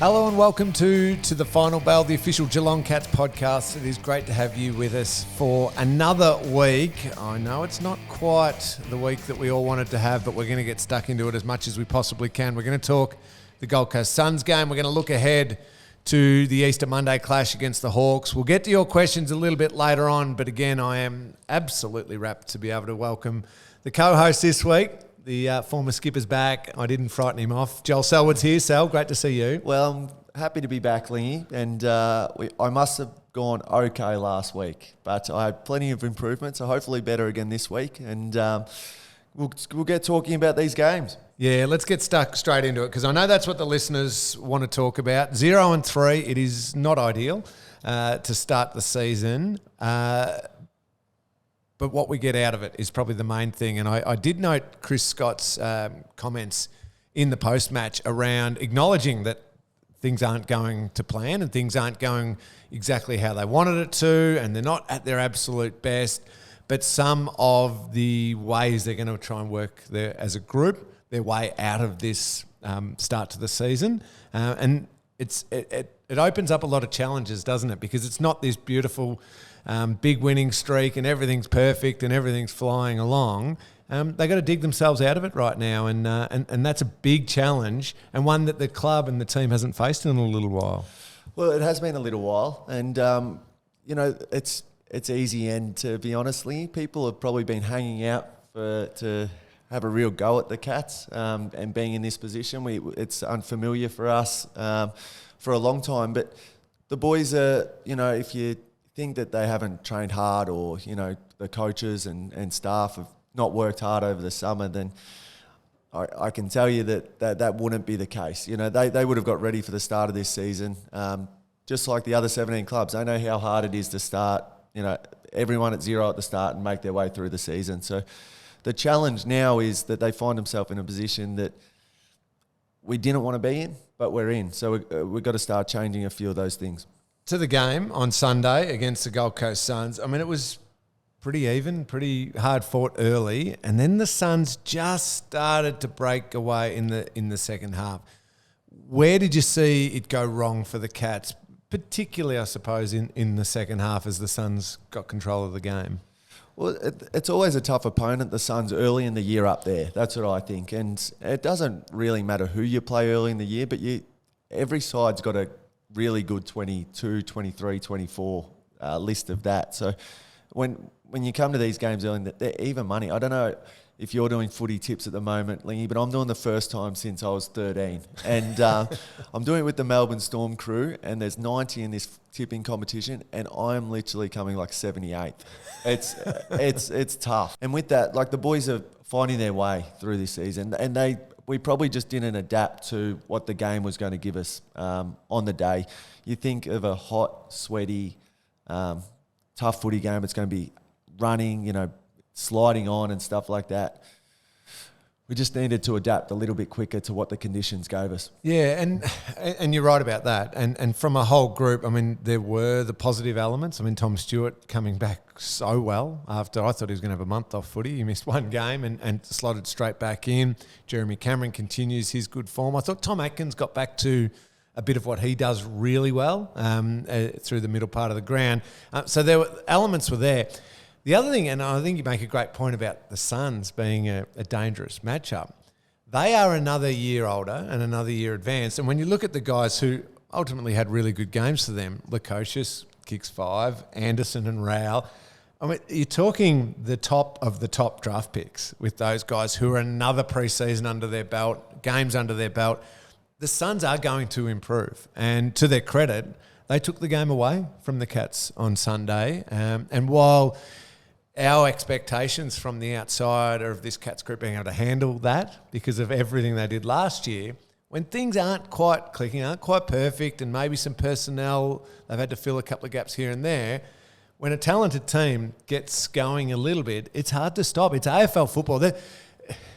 Hello and welcome to the Final Bell, the official Geelong Cats podcast. It is great to have you with us for another week. I know it's not quite the week that we all wanted to have, but we're going to get stuck into it as much as we possibly can. We're going to talk the Gold Coast Suns game. We're going to look ahead to the Easter Monday clash against the Hawks. We'll get to your questions a little bit later on, but again, I am absolutely rapt to be able to welcome the co-host this week. The former skipper's back. I didn't frighten him off. Joel Selwood's here. Sel, great to see you. Well, I'm happy to be back, Lingy, and I must have gone okay last week, but I had plenty of improvement, so hopefully better again this week, and we'll get talking about these games. Yeah, let's get stuck straight into it, because I know that's what the listeners want to talk about. 0-3, it is not ideal to start the season. But what we get out of it is probably the main thing. And I did note Chris Scott's comments in the post-match around acknowledging that things aren't going to plan and things aren't going exactly how they wanted it to, and they're not at their absolute best. But some of the ways they're going to try and work there as a group, their way out of this start to the season. And it opens up a lot of challenges, doesn't it? Because it's not this beautiful big winning streak and everything's perfect and everything's flying along. They got to dig themselves out of it right now, and that's a big challenge, and one that the club and the team hasn't faced in a little while. Well, it has been a little while, and it's easy. And to be honest, Lingy, people have probably been hanging out to have a real go at the Cats, and being in this position, it's unfamiliar for us for a long time. But the boys are, if you think that they haven't trained hard, or the coaches and staff have not worked hard over the summer, then I can tell you that wouldn't be the case. They would have got ready for the start of this season, just like the other 17 clubs. They know how hard it is to start, everyone at zero at the start and make their way through the season. So the challenge now is that they find themselves in a position that we didn't want to be in, but we're in. So we've got to start changing a few of those things. To the game on Sunday against the Gold Coast Suns, I mean, it was pretty even, pretty hard fought early, and then the Suns just started to break away in the second half. Where did you see it go wrong for the Cats, particularly, I suppose, in the second half as the Suns got control of the game? Well, it's always a tough opponent, the Suns, early in the year up there. That's what I think. And it doesn't really matter who you play early in the year, but every side's got a really good 22, 23, 24 list of that. So when you come to these games early, they're even money. I don't know if you're doing footy tips at the moment, Lingy, but I'm doing the first time since I was 13. And I'm doing it with the Melbourne Storm crew, and there's 90 in this tipping competition, and I'm literally coming like 78th. It's tough. And with that, like, the boys are finding their way through this season, and we probably just didn't adapt to what the game was going to give us on the day. You think of a hot, sweaty, tough footy game, it's going to be running, sliding on and stuff like that. We just needed to adapt a little bit quicker to what the conditions gave us. Yeah, and you're right about that. And from a whole group, I mean, there were the positive elements. I mean, Tom Stewart coming back so well after I thought he was going to have a month off footy. He missed one game and slotted straight back in. Jeremy Cameron continues his good form. I thought Tom Atkins got back to a bit of what he does really well through the middle part of the ground. So elements were there. The other thing, and I think you make a great point about the Suns being a dangerous matchup, they are another year older and another year advanced. And when you look at the guys who ultimately had really good games for them, Lukosius kicks 5, Anderson and Rao, I mean, you're talking the top of the top draft picks with those guys who are another preseason under their belt, games under their belt. The Suns are going to improve. And to their credit, they took the game away from the Cats on Sunday. And while our expectations from the outside are of this Cats group being able to handle that because of everything they did last year, when things aren't quite clicking, aren't quite perfect, and maybe some personnel, they've had to fill a couple of gaps here and there, when a talented team gets going a little bit, it's hard to stop. It's AFL football.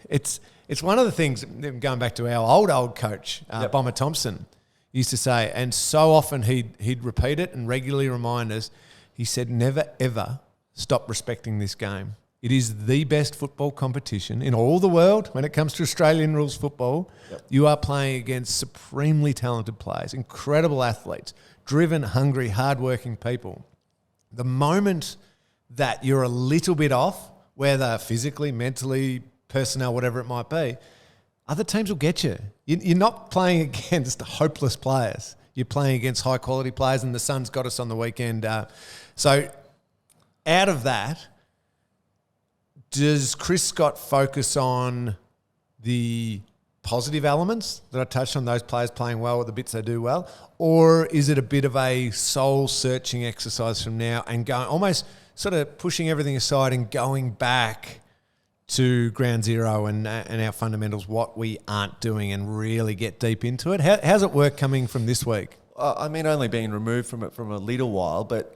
It's one of the things, going back to our old coach, Bomber Thompson, used to say, and so often he'd repeat it and regularly remind us, he said, never, ever stop respecting this game. It is the best football competition in all the world when it comes to Australian rules football. Yep. You are playing against supremely talented players, incredible athletes, driven, hungry, hardworking people. The moment that you're a little bit off, whether physically, mentally, personnel, whatever it might be, other teams will get you. You're not playing against hopeless players. You're playing against high-quality players, and the Suns got us on the weekend. So out of that, does Chris Scott focus on the positive elements that I touched on, those players playing well with the bits they do well, or is it a bit of a soul-searching exercise from now and going almost sort of pushing everything aside and going back to ground zero and our fundamentals, what we aren't doing, and really get deep into it? How's it work coming from this week? I mean, only being removed from it from a little while, but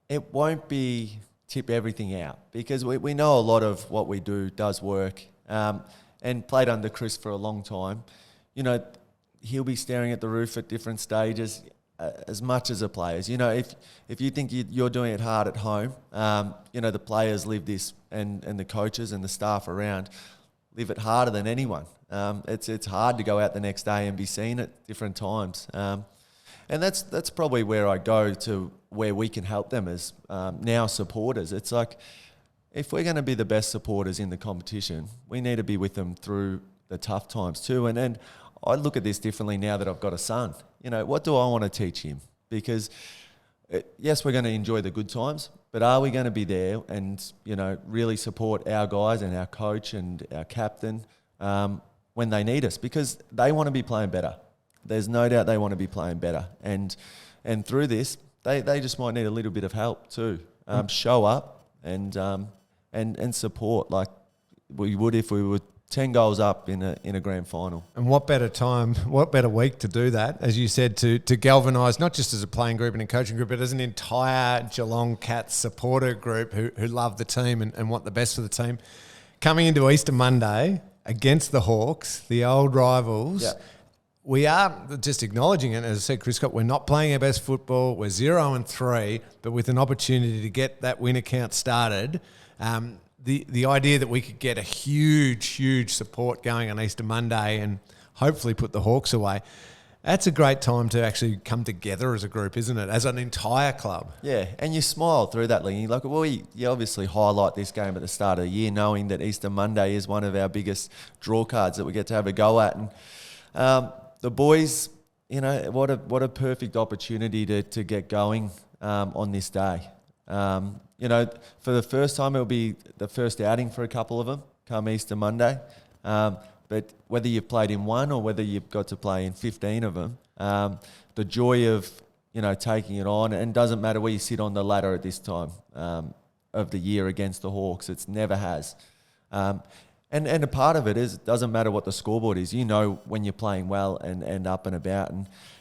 it won't be tip everything out, because we know a lot of what we do does work, and played under Chris for a long time. You know, he'll be staring at the roof at different stages as much as the players. You know, if you think you're doing it hard at home, you know, the players live this, and the coaches and the staff around live it harder than anyone. It's hard to go out the next day and be seen at different times. And that's probably where I go to, where we can help them as now supporters. It's like, if we're going to be the best supporters in the competition, we need to be with them through the tough times too. And I look at this differently now that I've got a son. You know, what do I want to teach him? Because yes, we're going to enjoy the good times, but are we going to be there and, you know, really support our guys and our coach and our captain when they need us? Because they want to be playing better. There's no doubt they want to be playing better. And through this, they just might need a little bit of help too. Show up and support like we would if we were 10 goals up in a grand final. And what better week to do that, as you said, to galvanise not just as a playing group and a coaching group, but as an entire Geelong Cats supporter group who love the team and want the best for the team. Coming into Easter Monday against the Hawks, the old rivals, yeah. We are just acknowledging it. As I said, Chris Scott, we're not playing our best football. We're 0-3, but with an opportunity to get that win account started. The idea that we could get a huge support going on Easter Monday and hopefully put the Hawks away, that's a great time to actually come together as a group, isn't it? As an entire club. Yeah, and you smile through that, Ling. Like, well, you obviously highlight this game at the start of the year, knowing that Easter Monday is one of our biggest draw cards that we get to have a go at. And the boys, you know, what a perfect opportunity to get going on this day. You know, for the first time, it'll be the first outing for a couple of them come Easter Monday. But whether you've played in one or whether you've got to play in 15 of them, the joy of, you know, taking it on, and doesn't matter where you sit on the ladder at this time of the year against the Hawks, it never has. And a part of it is, it doesn't matter what the scoreboard is. You know when you're playing well and up and about.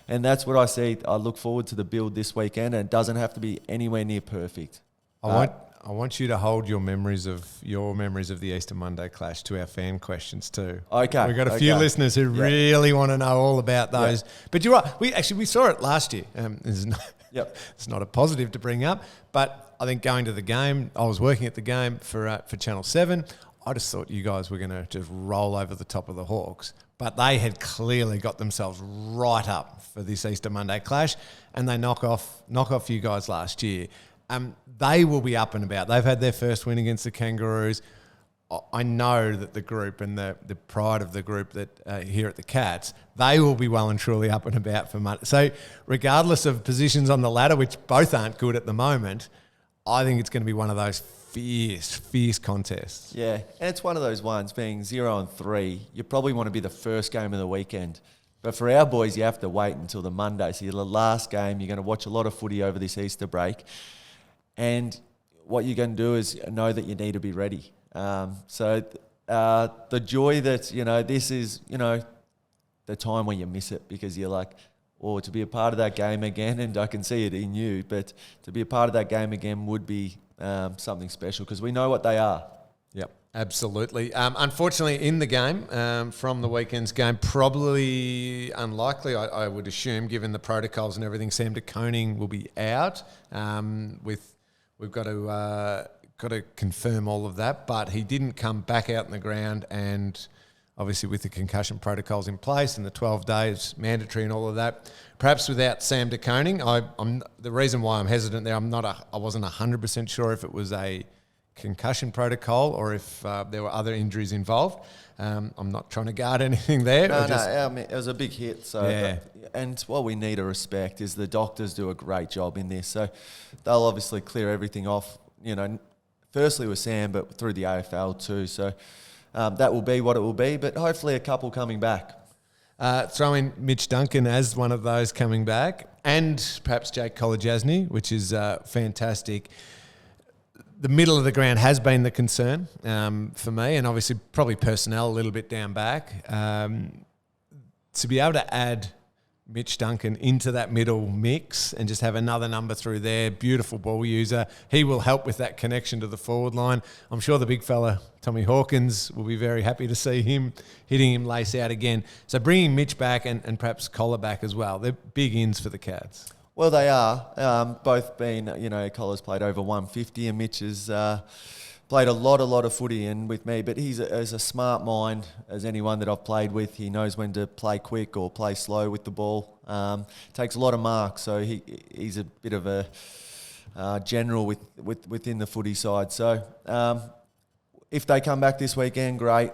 And that's what I see. I look forward to the build this weekend, and it doesn't have to be anywhere near perfect. I want you to hold your memories of the Easter Monday clash to our fan questions too. Okay. We've got a few listeners who really want to know all about those. Yeah. But you're right. We saw it last year. It's not a positive to bring up, but I think going to the game, I was working at the game for Channel 7. I just thought you guys were going to just roll over the top of the Hawks. But they had clearly got themselves right up for this Easter Monday clash, and they knock off you guys last year. They will be up and about. They've had their first win against the Kangaroos. I know that the group and the pride of the group that here at the Cats, they will be well and truly up and about for Monday. So regardless of positions on the ladder, which both aren't good at the moment, I think it's going to be one of those fierce contests. Yeah, and it's one of those ones, being 0-3, you probably want to be the first game of the weekend. But for our boys, you have to wait until the Monday. So you're the last game. You're going to watch a lot of footy over this Easter break. And what you're going to do is know that you need to be ready. So the joy that, you know, this is, you know, the time when you miss it, because you're like, oh, to be a part of that game again, and I can see it in you, but to be a part of that game again would be something special, because we know what they are. Yep, absolutely. Unfortunately, in the game, from the weekend's game, probably unlikely, I would assume, given the protocols and everything, Sam de Koning will be out. We've got to got to confirm all of that, but he didn't come back out in the ground, and obviously with the concussion protocols in place and the 12 days mandatory and all of that, perhaps without Sam De Koning, I'm the reason why I'm hesitant there, I wasn't 100% sure if it was a concussion protocol or if there were other injuries involved. I'm not trying to guard anything there. No, I mean, it was a big hit. So, yeah. And what we need to respect is the doctors do a great job in this. So they'll obviously clear everything off, firstly with Sam, but through the AFL too. So that will be what it will be, but hopefully a couple coming back. Throw in Mitch Duncan as one of those coming back, and perhaps Jake Kolodjasny, which is fantastic. The middle of the ground has been the concern for me, and obviously probably personnel a little bit down back. To be able to add Mitch Duncan into that middle mix and just have another number through there, beautiful ball user. He will help with that connection to the forward line. I'm sure the big fella, Tommy Hawkins, will be very happy to see him hitting him lace out again. So bringing Mitch back and perhaps Collar back as well, they're big ins for the Cats. Well, they are. Both been, Collar's played over 150 and Mitch has played a lot of footy and with me, but he's a smart mind as anyone that I've played with. He knows when to play quick or play slow with the ball. Takes a lot of marks, so he's a bit of a general within the footy side. So if they come back this weekend, great.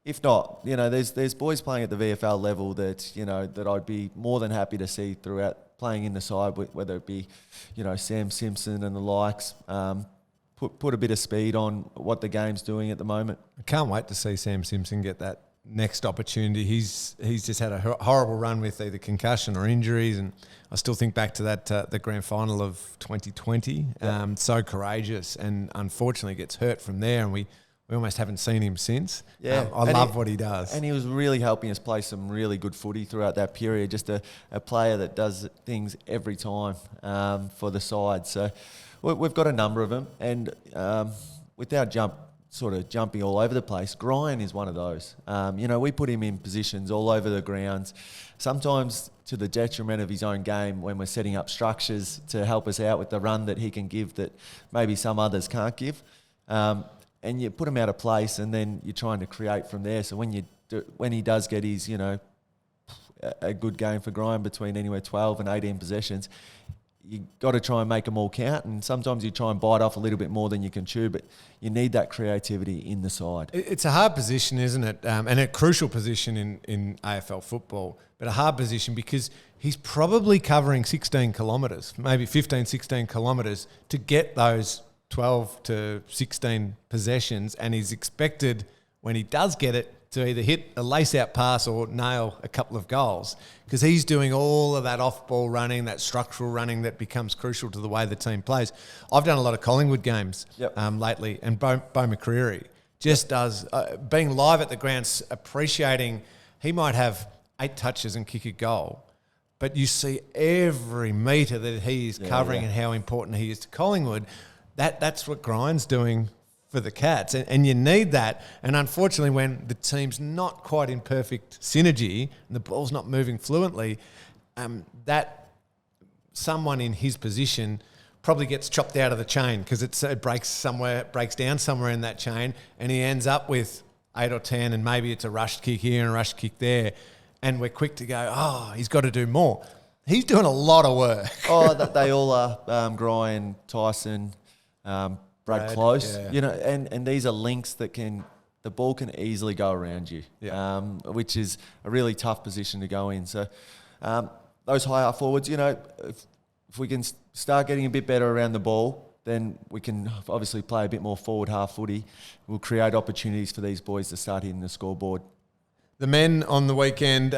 If not, there's boys playing at the VFL level that that I'd be more than happy to see throughout playing in the side, whether it be Sam Simpson and the likes. Put a bit of speed on what the game's doing at the moment. I can't wait to see Sam Simpson get that next opportunity. He's just had a horrible run with either concussion or injuries, and I still think back to that the grand final of 2020. Yep. So courageous, and unfortunately gets hurt from there, and we almost haven't seen him since. Yeah, I love what he does. And he was really helping us play some really good footy throughout that period. Just a player that does things every time for the side. So we've got a number of them, and without jumping all over the place, Gryan is one of those. We put him in positions all over the grounds, sometimes to the detriment of his own game when we're setting up structures to help us out with the run that he can give that maybe some others can't give. And you put him out of place, and then you're trying to create from there. So when he does get his, a good game for Gryan between anywhere 12 and 18 possessions, you got to try and make them all count. And sometimes you try and bite off a little bit more than you can chew, but you need that creativity in the side. It's a hard position, isn't it? And a crucial position in AFL football, but a hard position because he's probably covering 16 kilometres, maybe 15, 16 kilometres to get those 12 to 16 possessions, and he's expected when he does get it to either hit a lace-out pass or nail a couple of goals, because he's doing all of that off-ball running, that structural running that becomes crucial to the way the team plays. I've done a lot of Collingwood games lately, and Bo McCreary just does, being live at the ground, appreciating he might have 8 touches and kick a goal, but you see every metre that he is covering and how important he is to Collingwood. That's what Gryan's doing for the Cats, and you need that. And unfortunately, when the team's not quite in perfect synergy and the ball's not moving fluently, that someone in his position probably gets chopped out of the chain because it breaks down somewhere in that chain, and he ends up with 8 or 10, and maybe it's a rushed kick here and a rushed kick there, and we're quick to go, he's got to do more. He's doing a lot of work. They all are. Gryan, Tyson, Brad Close, and these are links that the ball can easily go around you, which is a really tough position to go in. So those high half forwards, if we can start getting a bit better around the ball, then we can obviously play a bit more forward half footy. We'll create opportunities for these boys to start hitting the scoreboard. The men on the weekend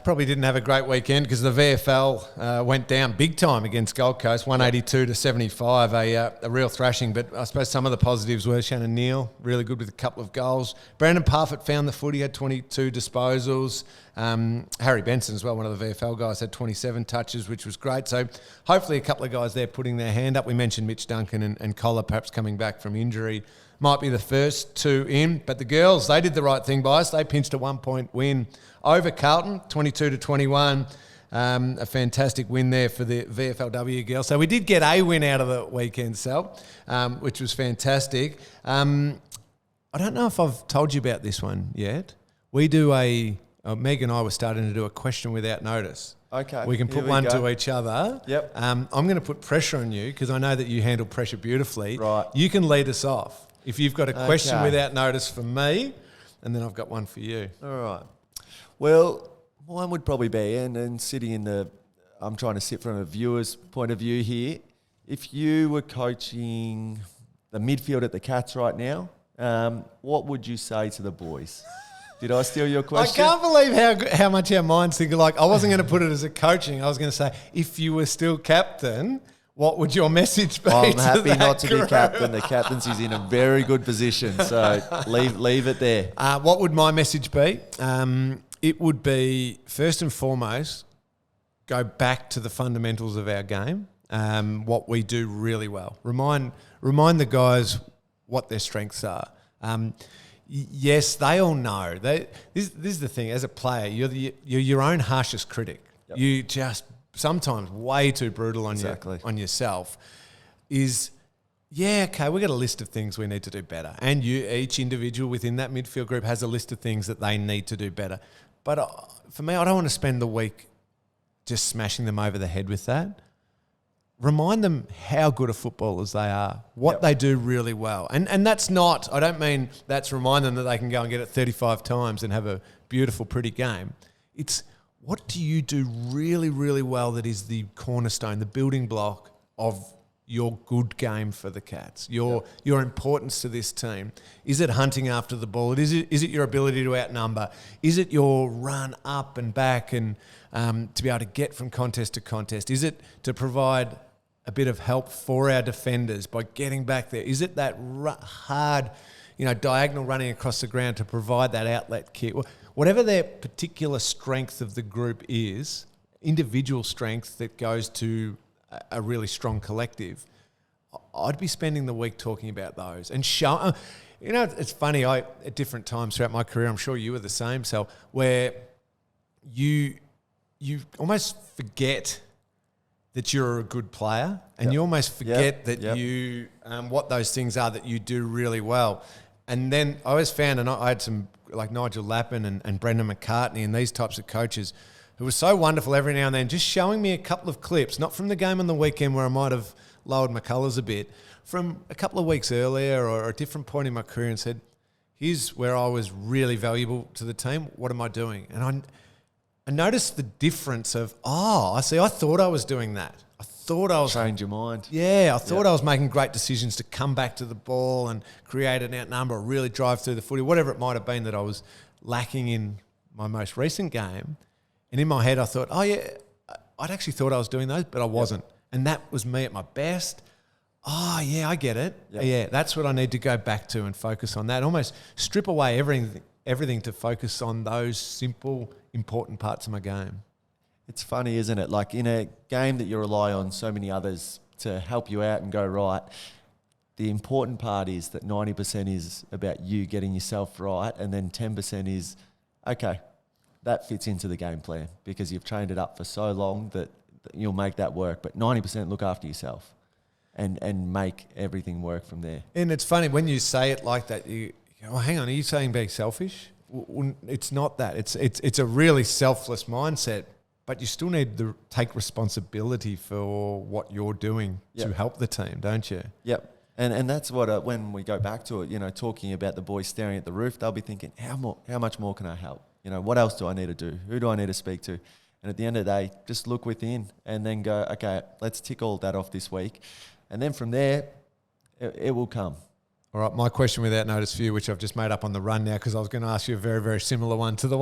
probably didn't have a great weekend because the VFL went down big time against Gold Coast, 182 to 75, a real thrashing. But I suppose some of the positives were Shannon Neal, really good with a couple of goals. Brandon Parfitt found the footy, had 22 disposals. Harry Benson as well, one of the VFL guys, had 27 touches, which was great. So hopefully a couple of guys there putting their hand up. We mentioned Mitch Duncan and Collar perhaps coming back from injury. Might be the first 2 in, but the girls, they did the right thing by us. They pinched a 1-point win over Carlton, 22 to 21. A fantastic win there for the VFLW girls. So we did get a win out of the weekend, Sal, which was fantastic. I don't know if I've told you about this one yet. We do Meg and I were starting to do a question without notice. Okay. We can put one to each other. Yep. I'm going to put pressure on you because I know that you handle pressure beautifully. Right. You can lead us off. If you've got a question Okay. without notice for me, and then I've got one for you. All right. Well, mine would probably be, and sitting I'm trying to sit from a viewer's point of view here. If you were coaching the midfield at the Cats right now, what would you say to the boys? Did I steal your question? I can't believe how much our minds think alike. I wasn't going to put it as a coaching. I was going to say, if you were still captain, what would your message be? I'm happy not to group? be captain. The captaincy's in a very good position, so leave it there. What would my message be? It would be, first and foremost, go back to the fundamentals of our game, what we do really well. Remind the guys what their strengths are. Yes, they all know. This is the thing. As a player, you're your own harshest critic. Yep. You just sometimes way too brutal on yourself. Okay, we got a list of things we need to do better, and each individual within that midfield group has a list of things that they need to do better. But for me, I don't want to spend the week just smashing them over the head with that. Remind them how good of footballers they are, what they do really well. And that's not, I don't mean that's remind them that they can go and get it 35 times and have a beautiful, pretty game. It's what do you do really, really well that is the cornerstone, the building block of your good game for the Cats, your importance to this team. Is it hunting after the ball? Is it your ability to outnumber? Is it your run up and back and to be able to get from contest to contest? Is it to provide a bit of help for our defenders by getting back there? Is it that hard, diagonal running across the ground to provide that outlet kick? Whatever their particular strength of the group is, individual strength that goes to a really strong collective, I'd be spending the week talking about those and show. It's funny. At different times throughout my career, I'm sure you were the same, Sal, where you almost forget that you're a good player, and you almost forget that you what those things are that you do really well. And then I always found, and I had some like Nigel Lappin and Brendan McCartney and these types of coaches who were so wonderful every now and then, just showing me a couple of clips, not from the game on the weekend where I might have lowered my colours a bit, from a couple of weeks earlier or a different point in my career, and said, here's where I was really valuable to the team. What am I doing? And I noticed the difference of, I thought I was doing that. I thought I was... Change your mind. Yeah, I thought I was making great decisions to come back to the ball and create an outnumber or really drive through the footy, whatever it might have been that I was lacking in my most recent game. And in my head, I thought, I'd actually thought I was doing those, but I wasn't. And that was me at my best. I get it. Yep. Yeah, that's what I need to go back to and focus on that. Almost strip away everything to focus on those simple, important parts of my game. It's funny, isn't it? Like in a game that you rely on so many others to help you out and go right, the important part is that 90% is about you getting yourself right, and then 10% is, okay, that fits into the game plan because you've trained it up for so long that you'll make that work. But 90% look after yourself and make everything work from there. And it's funny, when you say it like that, you go, hang on, are you saying being selfish? It's not that. It's a really selfless mindset, but you still need to take responsibility for what you're doing to help the team, don't you? Yep. And that's what, when we go back to it, talking about the boys staring at the roof, they'll be thinking, how much more can I help? What else do I need to do? Who do I need to speak to? And at the end of the day, just look within and then go, okay, let's tick all that off this week. And then from there, it will come. All right, my question without notice for you, which I've just made up on the run now because I was going to ask you a very, very similar one to the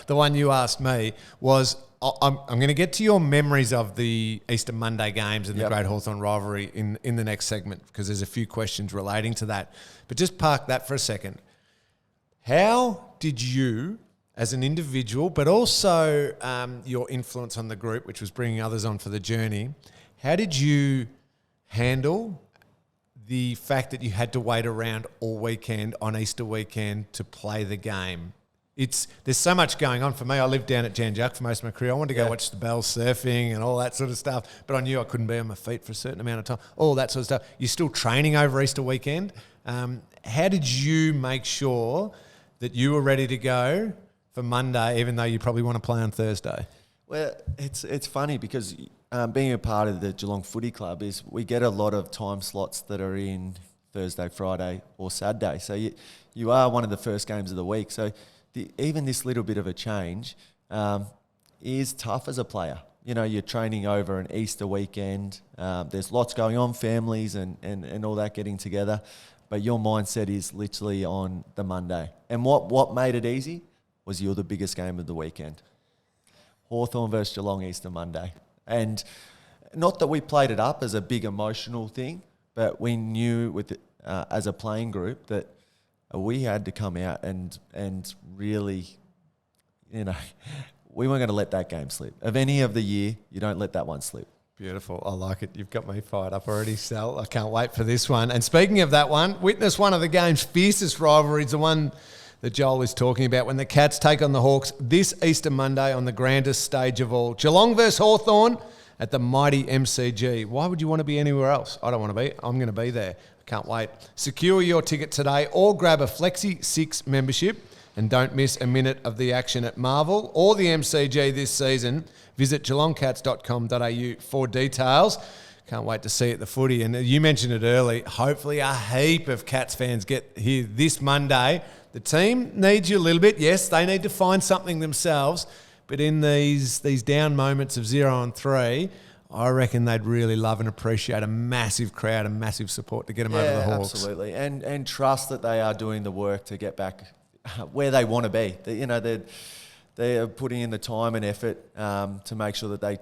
one you asked me, was I'm going to get to your memories of the Easter Monday games and the Great Hawthorn Rivalry in the next segment because there's a few questions relating to that. But just park that for a second. How did you, as an individual, but also your influence on the group, which was bringing others on for the journey, how did you handle the fact that you had to wait around all weekend on Easter weekend to play the game? there's so much going on for me. I lived down at Janjuk for most of my career. I wanted to go watch the Bells surfing and all that sort of stuff, but I knew I couldn't be on my feet for a certain amount of time. All that sort of stuff. You're still training over Easter weekend. How did you make sure that you were ready to go for Monday, even though you probably want to play on Thursday? Well, it's funny because being a part of the Geelong Footy Club is we get a lot of time slots that are in Thursday, Friday or Saturday. So you are one of the first games of the week. So even this little bit of a change is tough as a player. You know, you're training over an Easter weekend. There's lots going on, families and all that getting together. But your mindset is literally on the Monday. And what made it easy was you're the biggest game of the weekend. Hawthorn versus Geelong Easter Monday. And not that we played it up as a big emotional thing, but we knew as a playing group that we had to come out and really, we weren't going to let that game slip. Of any of the year, you don't let that one slip. Beautiful. I like it. You've got me fired up already, Sal. I can't wait for this one. And speaking of that one, witness one of the game's fiercest rivalries, the one that Joel is talking about, when the Cats take on the Hawks this Easter Monday on the grandest stage of all. Geelong versus Hawthorn at the mighty MCG. Why would you want to be anywhere else? I don't want to be. I'm going to be there. I can't wait. Secure your ticket today or grab a Flexi 6 membership and don't miss a minute of the action at Marvel or the MCG this season. Visit geelongcats.com.au for details. Can't wait to see it, the footy. And you mentioned it early. Hopefully a heap of Cats fans get here this Monday. The team needs you a little bit. Yes, they need to find something themselves. But in these down moments of 0 and 3, I reckon they'd really love and appreciate a massive crowd and massive support to get them over the Hawks. Absolutely. And trust that they are doing the work to get back where they want to be. They are putting in the time and effort to make sure that they,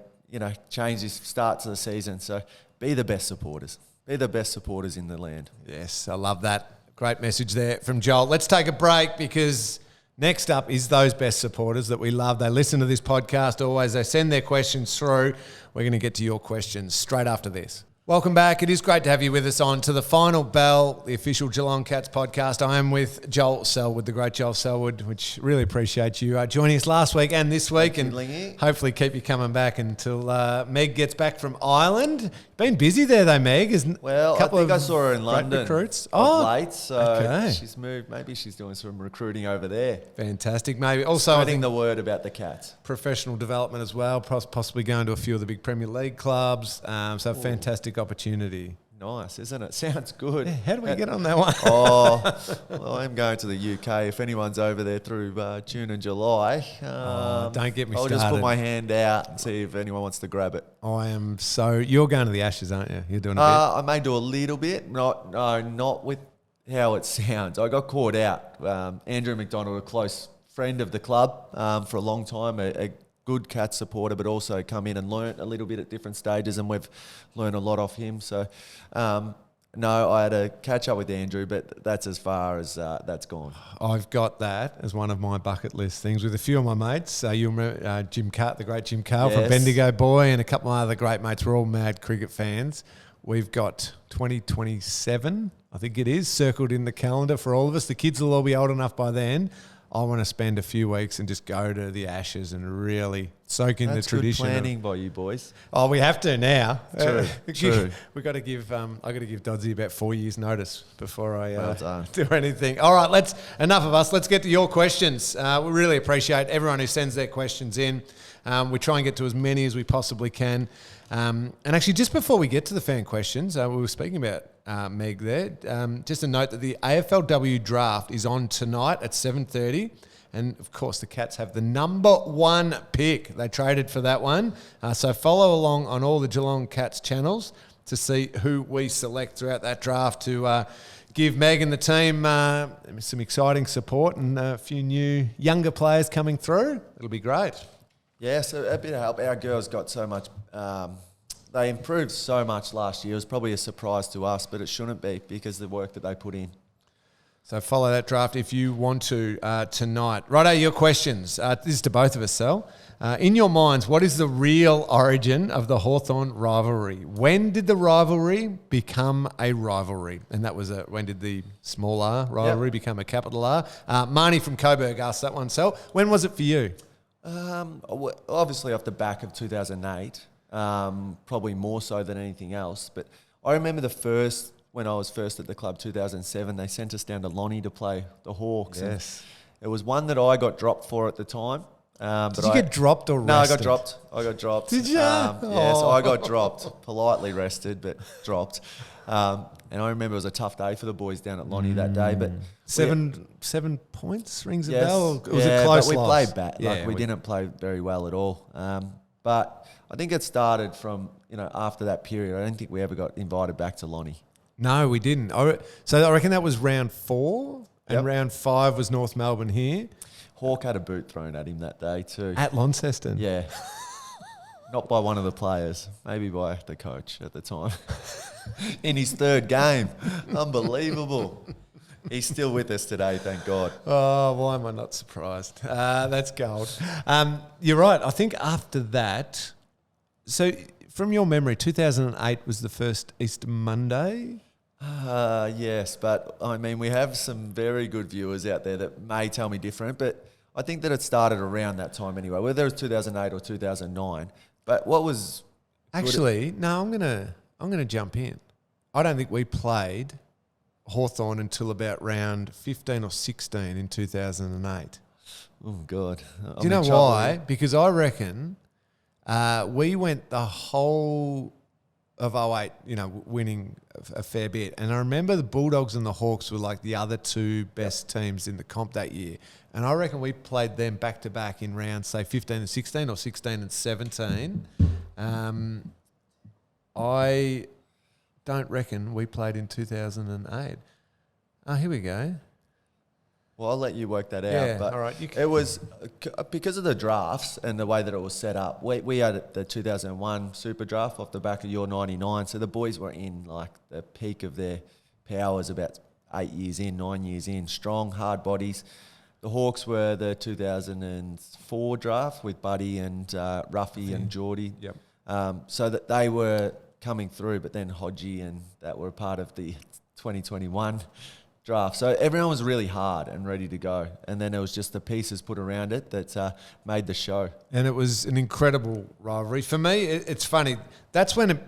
change this start to the season. So be the best supporters. Be the best supporters in the land. Yes, I love that. Great message there from Joel. Let's take a break because next up is those best supporters that we love. They listen to this podcast always. They send their questions through. We're going to get to your questions straight after this. Welcome back. It is great to have you with us on to the Final Bell, the official Geelong Cats podcast. I am with Joel Selwood, the great Joel Selwood, which really appreciate you joining us last week and this week. Thank and you, Lingy. Hopefully keep you coming back until Meg gets back from Ireland. Been busy there though, Meg. Well, I think I saw her in London recruits. late, so okay. She's moved. Maybe she's doing some recruiting over there. Fantastic. Maybe also spreading the word about the Cats. Professional development as well, possibly going to a few of the big Premier League clubs. So fantastic opportunity. Nice, isn't it? Sounds good. Yeah, how do we get on that one? Well, I'm going to the UK. If anyone's over there through June and July, don't get me I'll started. just put my hand out and see if anyone wants to grab it. You're going to the Ashes, aren't you? You're doing a bit? I may do a little bit. Not with how it sounds. I got caught out. Andrew McDonald, a close friend of the club for a long time, a good Cats supporter, but also come in and learnt a little bit at different stages, and we've learned a lot off him. So, no, I had to catch up with Andrew, but that's as far as that's gone. I've got that as one of my bucket list things with a few of my mates. You remember Jim Carr, the great Jim Carr from Bendigo Boy, and a couple of other great mates. We're all mad cricket fans. We've got 2027, I think it is, circled in the calendar for all of us. The kids will all be old enough by then. I want to spend a few weeks and just go to the Ashes and really soak in the tradition. That's good planning by you boys. Oh, we have to now. True. We've got to give. I got to give Dodsey about 4 years' notice before I done. do anything. All right, enough of us. Let's get to your questions. We really appreciate everyone who sends their questions in. We try and get to as many as we possibly can. And actually, just before we get to the fan questions, we were speaking about Meg there. Just a note that the AFLW draft is on tonight at 7:30. And, of course, the Cats have the number 1 pick. They traded for that one. So follow along on all the Geelong Cats channels to see who we select throughout that draft to give Meg and the team some exciting support and a few new younger players coming through. It'll be great. Yeah, so a bit of help. Our girls got so much... they improved so much last year. It was probably a surprise to us, but it shouldn't be because of the work that they put in. So follow that draft if you want to tonight. Righto, your questions. This is to both of us, Sal. In your minds, what is the real origin of the Hawthorn rivalry? When did the rivalry become a rivalry? And that was when did the small r rivalry become a capital R? Marnie from Coburg asked that one, Sal. When was it for you? Obviously off the back of 2008, probably more so than anything else. But I remember when I was first at the club, 2007, they sent us down to Lonnie to play the Hawks. Yes. It was one that I got dropped for at the time. Did you get dropped or rested? No, I got dropped. Did you? Yeah, so I got dropped. Politely rested, but dropped. And I remember it was a tough day for the boys down at Lonnie that day. But 7 points rings a bell? It was a close but we loss? played bad. Yeah, we didn't play very well at all. But I think it started from, after that period. I don't think we ever got invited back to Lonnie. No, we didn't. So I reckon that was round 4, and round 5 was North Melbourne here. Hawk had a boot thrown at him that day too. At Launceston? Yeah. Not by one of the players, maybe by the coach at the time. In his 3rd game. Unbelievable. He's still with us today, thank God. Oh, why am I not surprised? That's gold. You're right. I think after that, so from your memory, 2008 was the first Easter Monday? Yes, but I mean, we have some very good viewers out there that may tell me different, but I think that it started around that time anyway, whether it was 2008 or 2009. But what was... Actually, no, I'm gonna jump in. I don't think we played Hawthorn until about round 15 or 16 in 2008. Oh, God. Do you know why? Because I reckon we went the whole of 08, winning a fair bit. And I remember the Bulldogs and the Hawks were like the other 2 best teams in the comp that year. And I reckon we played them back-to-back in rounds, say, 15 and 16 or 16 and 17. I don't reckon we played in 2008. Oh, here we go. Well, I'll let you work that out. Yeah, but all right. It was because of the drafts and the way that it was set up. We had the 2001 Super Draft off the back of your 99. So the boys were in like the peak of their powers about 8 years in, 9 years in. Strong, hard bodies. The Hawks were the 2004 draft with Buddy and Ruffy and Geordie. Yep. So that they were coming through, but then Hodgie and that were part of the 2021 draft. So everyone was really hard and ready to go. And then it was just the pieces put around it that made the show. And it was an incredible rivalry. For me, it's funny. That's when,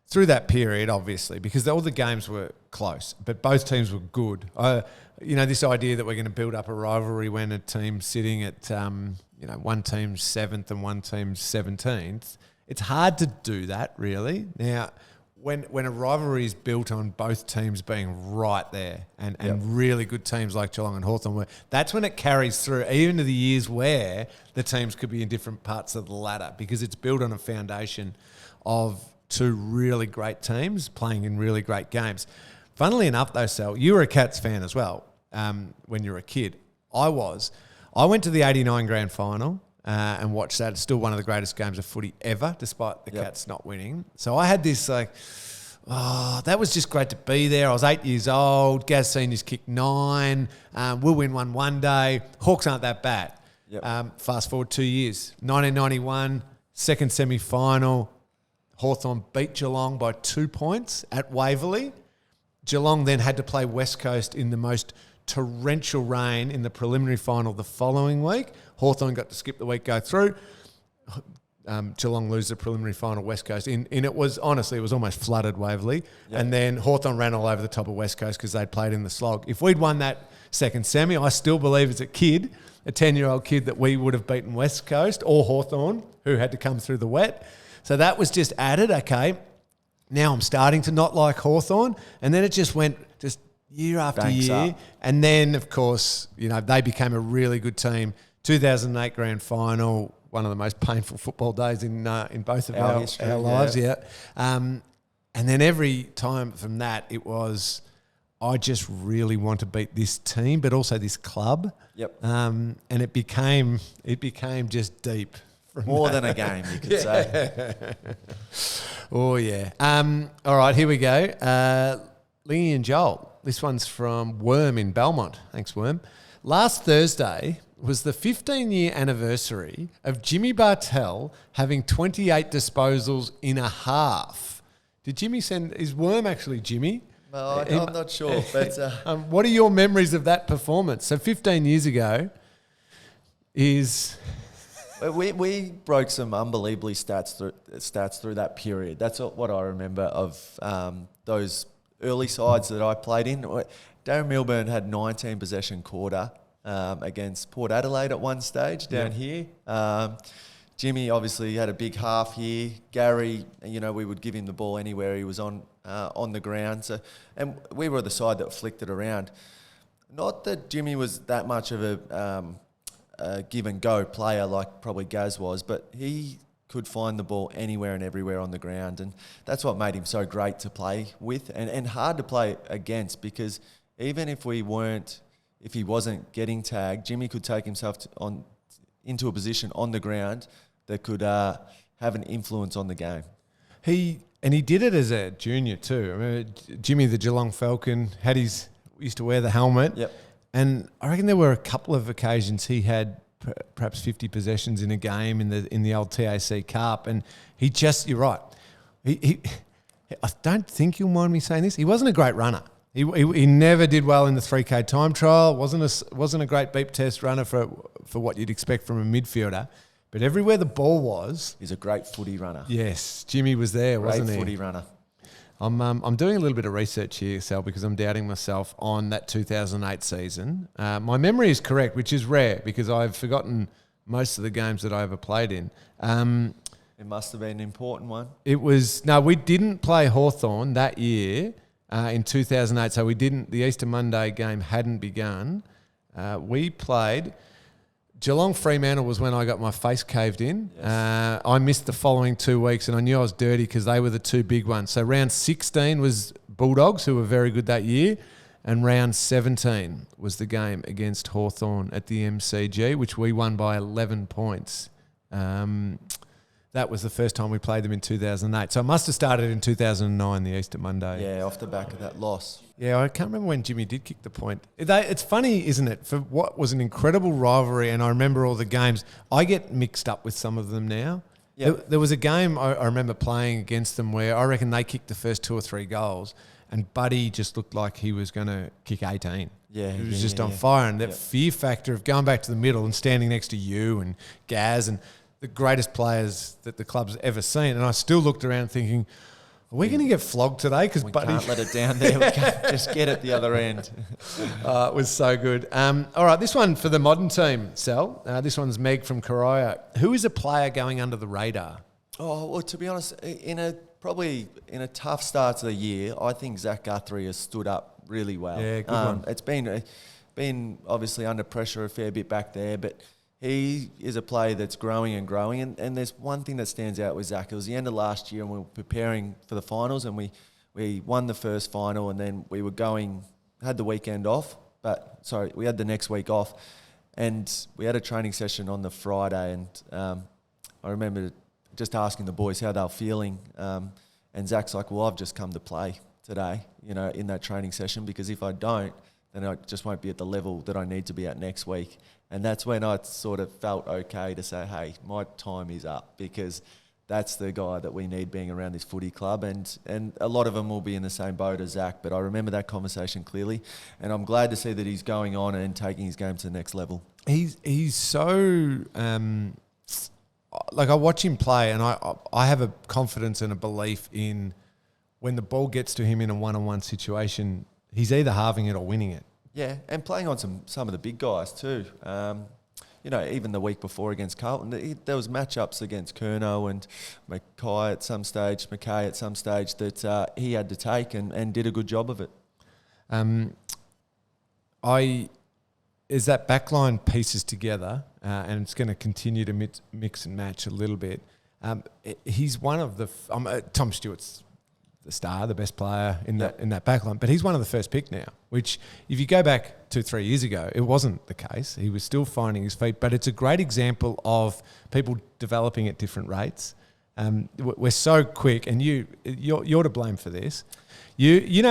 through that period, obviously, because all the games were close, but both teams were good. This idea that we're going to build up a rivalry when a team's sitting at, one team's 7th and one team's 17th, it's hard to do that, really. Now, when a rivalry is built on both teams being right there and really good teams like Geelong and Hawthorn, that's when it carries through, even to the years where the teams could be in different parts of the ladder, because it's built on a foundation of 2 really great teams playing in really great games. Funnily enough, though, Sal, you were a Cats fan as well when you were a kid. I was. I went to the 89 grand final and watched that. It's still one of the greatest games of footy ever, despite the Cats not winning. So I had this that was just great to be there. I was 8 years old. Gaz Senior's kicked 9. We'll win one day. Hawks aren't that bad. Yep. Fast forward 2 years. 1991, second semi-final. Hawthorn beat Geelong by 2 points at Waverley. Geelong then had to play West Coast in the most torrential rain in the preliminary final the following week. Hawthorn got to skip the week, go through. Geelong lose the preliminary final, West Coast. It was almost flooded Waverley. Yep. And then Hawthorn ran all over the top of West Coast because they'd played in the slog. If we'd won that second semi, I still believe as a kid, a 10-year-old kid, that we would have beaten West Coast or Hawthorn, who had to come through the wet. So that was just added, okay. Now I'm starting to not like Hawthorn, and then it just went just year after year. And then, of course, they became a really good team. 2008 grand final, one of the most painful football days in both of our history, our lives, And then every time from that, it was, I just really want to beat this team, but also this club. Yep. And it became just deep. More than a game, you could say. Oh, yeah. All right, here we go. Ling and Joel This one's from Worm in Belmont. Thanks, Worm. Last Thursday was the 15-year anniversary of Jimmy Bartell having 28 disposals in a half. Did Jimmy send... Is Worm actually Jimmy? No, I'm not sure. But what are your memories of that performance? So 15 years ago is... We broke some unbelievably stats through that period. That's what I remember of those early sides that I played in. Darren Milburn had 19 possession quarter against Port Adelaide at one stage down here. Jimmy obviously had a big half here. Gary, we would give him the ball anywhere he was on the ground. So, and we were the side that flicked it around. Not that Jimmy was that much of a give and go player like probably Gaz was, but he could find the ball anywhere and everywhere on the ground, and that's what made him so great to play with and hard to play against, because even if he wasn't getting tagged, Jimmy could take himself into a position on the ground that could have an influence on the game. He did it as a junior too. I mean, Jimmy the Geelong Falcon used to wear the helmet. Yep. And I reckon there were a couple of occasions he had perhaps 50 possessions in a game in the old TAC Cup, and you're right. I don't think you'll mind me saying this. He wasn't a great runner. He never did well in the 3K time trial. Wasn't a great beep test runner for what you'd expect from a midfielder. But everywhere the ball was, he's a great footy runner. Yes, Jimmy was there, wasn't he? Great footy runner. I'm doing a little bit of research here, Sal, because I'm doubting myself on that 2008 season. My memory is correct, which is rare because I've forgotten most of the games that I ever played in. It must have been an important one. We didn't play Hawthorn that year in 2008, so the Easter Monday game hadn't begun. We played... Geelong Fremantle was when I got my face caved in. Yes. I missed the following 2 weeks, and I knew I was dirty because they were the two big ones. So round 16 was Bulldogs, who were very good that year, and round 17 was the game against Hawthorn at the MCG, which we won by 11 points. That was the first time we played them in 2008. So it must have started in 2009, the Easter Monday. Yeah, off the back of that loss. Yeah, I can't remember when Jimmy did kick the point. It's funny, isn't it? For what was an incredible rivalry, and I remember all the games, I get mixed up with some of them now. Yep. There was a game I remember playing against them where I reckon they kicked the first 2 or 3 goals, and Buddy just looked like he was going to kick 18. Yeah, he was just on fire. And that fear factor of going back to the middle and standing next to you and Gaz and the greatest players that the club's ever seen. And I still looked around thinking, are we going to get flogged today? Because we can't let it down there. We can't just get at the other end. It was so good. All right, this one for the modern team, Sal. This one's Meg from Corio. Who is a player going under the radar? Oh, well, to be honest, probably in a tough start to the year, I think Zach Guthrie has stood up really well. Yeah, good one. It's been obviously under pressure a fair bit back there, but he is a player that's growing and growing. And there's one thing that stands out with Zach. It was the end of last year and we were preparing for the finals, and we won the first final, and then we were had the weekend off. We had the next week off, and we had a training session on the Friday, and I remember just asking the boys how they were feeling. And Zach's like, well, I've just come to play today, in that training session, because if I don't, then I just won't be at the level that I need to be at next week. And that's when I sort of felt okay to say, hey, my time is up, because that's the guy that we need being around this footy club. And a lot of them will be in the same boat as Zach, but I remember that conversation clearly. And I'm glad to see that he's going on and taking his game to the next level. He's so... I watch him play, and I have a confidence and a belief in when the ball gets to him in a one-on-one situation, he's either halving it or winning it. Yeah, and playing on some of the big guys too. Even the week before against Carlton, there was matchups against Curnow and McKay at some stage that he had to take and did a good job of it. As that backline pieces together, and it's going to continue to mix and match a little bit, he's one of the... Tom Stewart's the star, the best player in that backline, but he's one of the first pick now, which if you go back 2-3 years ago, it wasn't the case. He was still finding his feet, but it's a great example of people developing at different rates. we're so quick, and you're to blame for this. You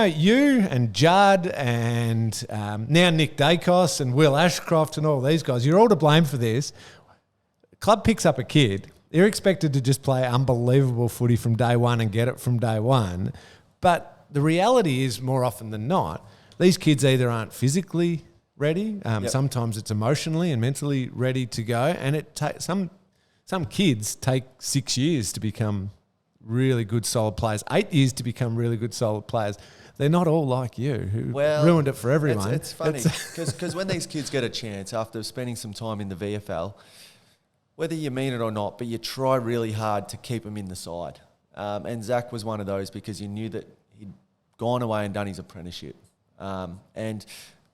and Judd and now Nick Dacos and Will Ashcroft and all these guys, you're all to blame for this. Club picks up a kid. They're expected to just play unbelievable footy from day one and get it from day one. But the reality is, more often than not, these kids either aren't physically ready, sometimes it's emotionally and mentally ready to go, and some kids take 6 years to become really good, solid players, 8 years to become really good, solid players. They're not all like you, who ruined it for everyone. It's funny, because when these kids get a chance after spending some time in the VFL, whether you mean it or not, but you try really hard to keep them in the side. And Zach was one of those, because you knew that he'd gone away and done his apprenticeship. And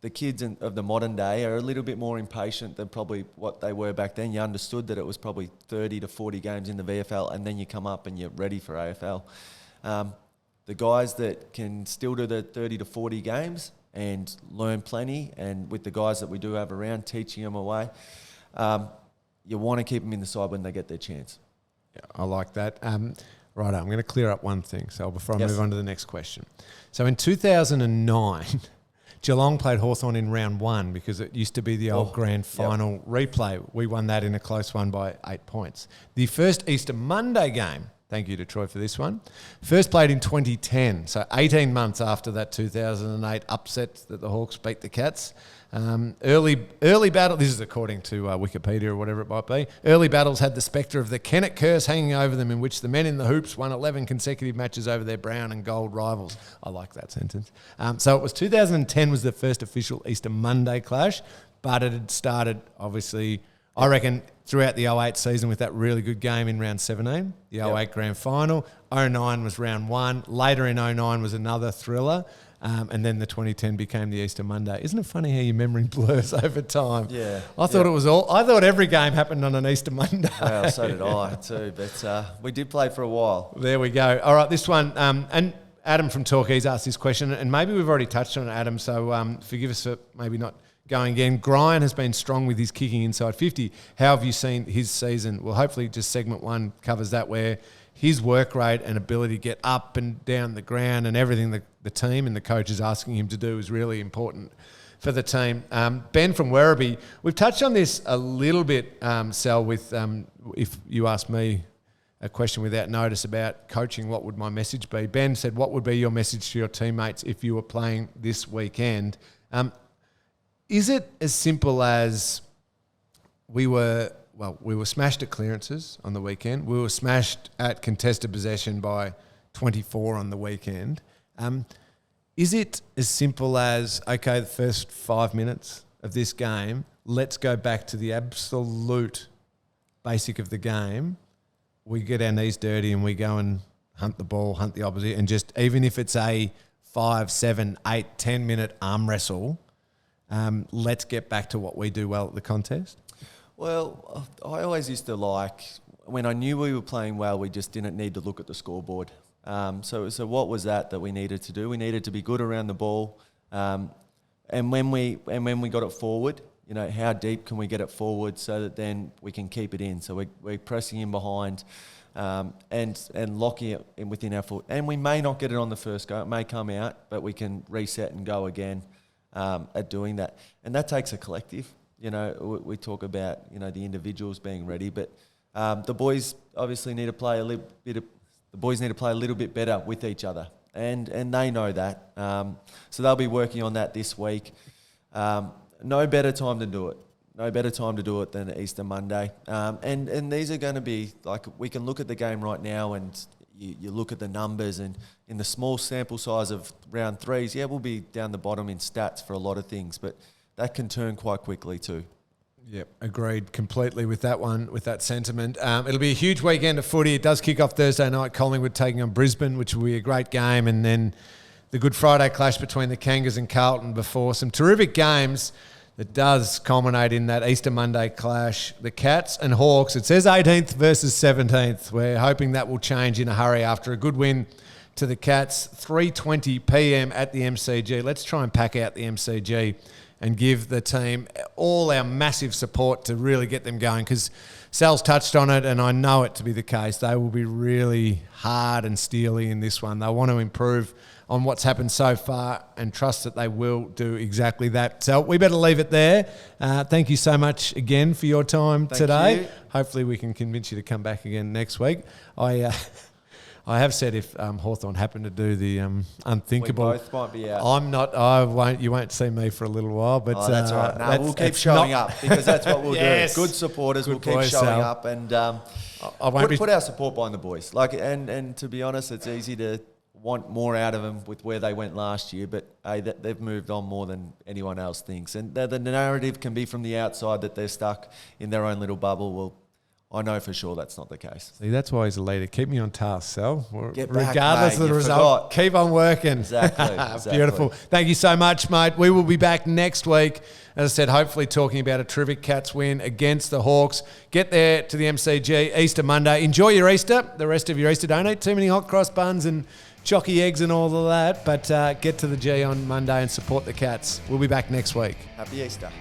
the kids of the modern day are a little bit more impatient than probably what they were back then. You understood that it was probably 30 to 40 games in the VFL, and then you come up and you're ready for AFL. The guys that can still do the 30 to 40 games and learn plenty, and with the guys that we do have around, teaching them away, you want to keep them in the side when they get their chance. Yeah, I like that. Right, I'm going to clear up one thing, so before I move on to the next question. So in 2009... Geelong played Hawthorn in round 1 because it used to be the old grand final replay. We won that in a close one by 8 points. The first Easter Monday game, thank you to Troy for this one, first played in 2010, so 18 months after that 2008 upset that the Hawks beat the Cats. Early battle, this is according to Wikipedia or whatever it might be, early battles had the spectre of the Kennett curse hanging over them, in which the men in the hoops won 11 consecutive matches over their brown and gold rivals. I like that sentence. So it was 2010 was the first official Easter Monday clash, but it had started, obviously, I reckon, throughout the 08 season with that really good game in round 17, the 08 grand final. 09 was round 1. Later in 09 was another thriller. And then the 2010 became the Easter Monday. Isn't it funny how your memory blurs over time? Yeah. I thought every game happened on an Easter Monday. Well, so did I too. But we did play for a while. There we go. All right, this one. And Adam from Torquay's asked this question, and maybe we've already touched on it, Adam, so forgive us for maybe not going again. Gryan has been strong with his kicking inside 50. How have you seen his season? Well, hopefully just segment 1 covers that, where his work rate and ability to get up and down the ground and everything the team and the coach is asking him to do is really important for the team. Ben from Werribee, we've touched on this a little bit, Sal, with if you asked me a question without notice about coaching, what would my message be? Ben said, what would be your message to your teammates if you were playing this weekend? Is it as simple as we were smashed at clearances on the weekend. We were smashed at contested possession by 24 on the weekend. Is it as simple as, okay, the first 5 minutes of this game, let's go back to the absolute basic of the game. We get our knees dirty and we go and hunt the ball, hunt the opposite, and just, even if it's a 5, 7, 8, 10 minute arm wrestle, let's get back to what we do well at the contest? Well, I always used to like, when I knew we were playing well, we just didn't need to look at the scoreboard. So what was that we needed to do? We needed to be good around the ball. And when we got it forward, how deep can we get it forward so that then we can keep it in? So we're pressing in behind and locking it in within our foot. And we may not get it on the first go. It may come out, but we can reset and go again at doing that. And that takes a collective. We talk about, the individuals being ready, but the boys obviously need to play a little bit better with each other, and they know that. So they'll be working on that this week. No better time to do it. No better time to do it than Easter Monday. And these are going to be, like, we can look at the game right now and you look at the numbers, and in the small sample size of round 3s, we'll be down the bottom in stats for a lot of things, but that can turn quite quickly too. Yep, agreed completely with that one, with that sentiment. It'll be a huge weekend of footy. It does kick off Thursday night, Collingwood taking on Brisbane, which will be a great game, and then the Good Friday clash between the Kangas and Carlton before some terrific games that does culminate in that Easter Monday clash. The Cats and Hawks, it says 18th versus 17th. We're hoping that will change in a hurry after a good win to the Cats. 3:20 p.m. at the MCG. Let's try and pack out the MCG and give the team all our massive support to really get them going, because Sal's touched on it and I know it to be the case. They will be really hard and steely in this one. They want to improve on what's happened so far and trust that they will do exactly that. So we better leave it there. Thank you so much again for your time today. You. Hopefully we can convince you to come back again next week. I have said if Hawthorn happen to do the unthinkable, we both might be out. I'm not. I won't. You won't see me for a little while. But that's all right. No, we'll keep showing up, because that's what we'll Yes. do. Good supporters will keep boy, showing Sal. up and I won't put our support behind the boys. And to be honest, it's easy to want more out of them with where they went last year, but hey, they've moved on more than anyone else thinks. And the narrative can be from the outside that they're stuck in their own little bubble. Well, I know for sure that's not the case. See, that's why he's a leader. Keep me on task, Sal. Get back, Regardless mate, of the you result, forgot. keep on working. Exactly. Beautiful. Thank you so much, mate. We will be back next week. As I said, hopefully talking about a terrific Cats win against the Hawks. Get there to the MCG Easter Monday. Enjoy your Easter, the rest of your Easter. Don't eat too many hot cross buns and chocky eggs and all of that, but get to the G on Monday and support the Cats. We'll be back next week. Happy Easter.